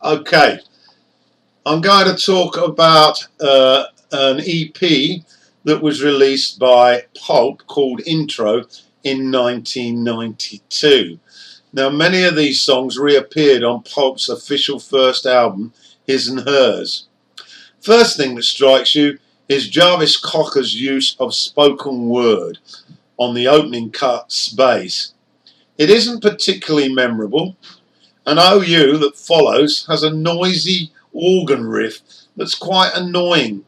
Okay, I'm going to talk about an EP that was released by Pulp called Intro in 1992. Now, many of these songs reappeared on Pulp's official first album, His and Hers. First thing that strikes you is Jarvis Cocker's use of spoken word on the opening cut bass. It isn't particularly memorable. An OU that follows has a noisy organ riff that's quite annoying,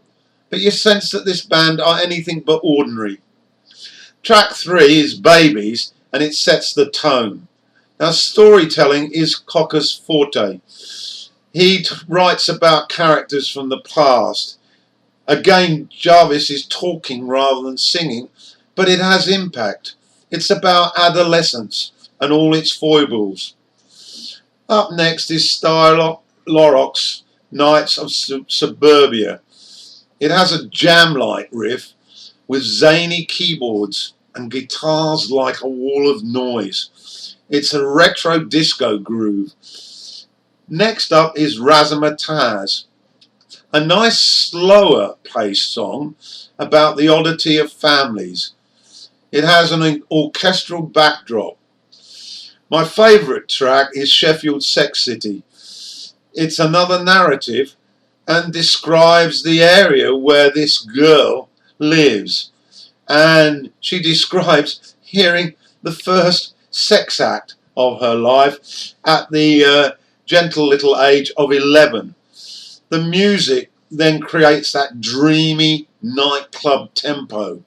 but you sense that this band are anything but ordinary. Track 3 is Babies, and it sets the tone. Now, storytelling is Cocker's forte. He writes about characters from the past. Again, Jarvis is talking rather than singing, but it has impact. It's about adolescence and all its foibles. Up next is Style Lorrock's Nights of Suburbia. It has a jam-like riff with zany keyboards and guitars like a wall of noise. It's a retro disco groove. Next up is Razzmatazz, a nice slower paced song about the oddity of families. It has an orchestral backdrop. My favourite track is Sheffield SEC City. It's another narrative and describes the area where this girl lives. And she describes hearing the first sex act of her life at the gentle little age of 11. The music then creates that dreamy nightclub tempo.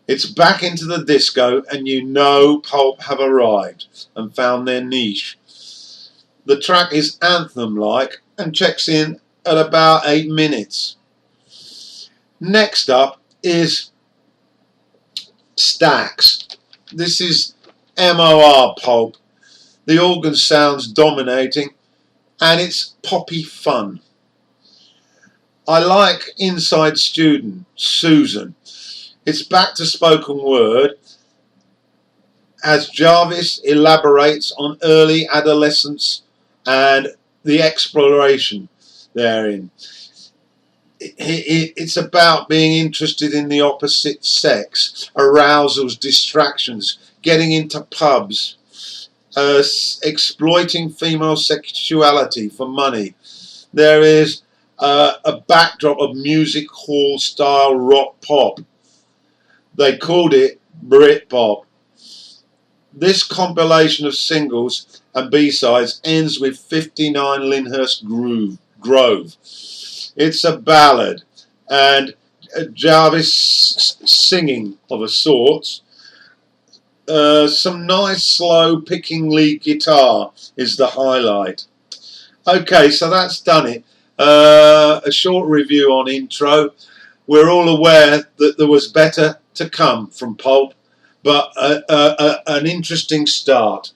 It's back into the disco, and you know Pulp have arrived and found their niche. The track is Anthem Like and checks in at about 8 minutes. Next up is Stax. This is MOR Pulp. The organ sounds dominating and it's poppy fun. I like Inside Student, Susan. It's back to spoken word as Jarvis elaborates on early adolescence and the exploration therein. It's about being interested in the opposite sex, arousals, distractions, getting into pubs, exploiting female sexuality for money. There is a backdrop of music hall style rock pop. They called it Britpop. This compilation of singles and B-sides ends with 59 Lyndhurst Grove. It's a ballad and Jarvis singing of a sort. Some nice slow picking lead guitar is the highlight. Okay, so that's done it. A short review on Intro. We're all aware that there was better to come from Pulp, but an interesting start.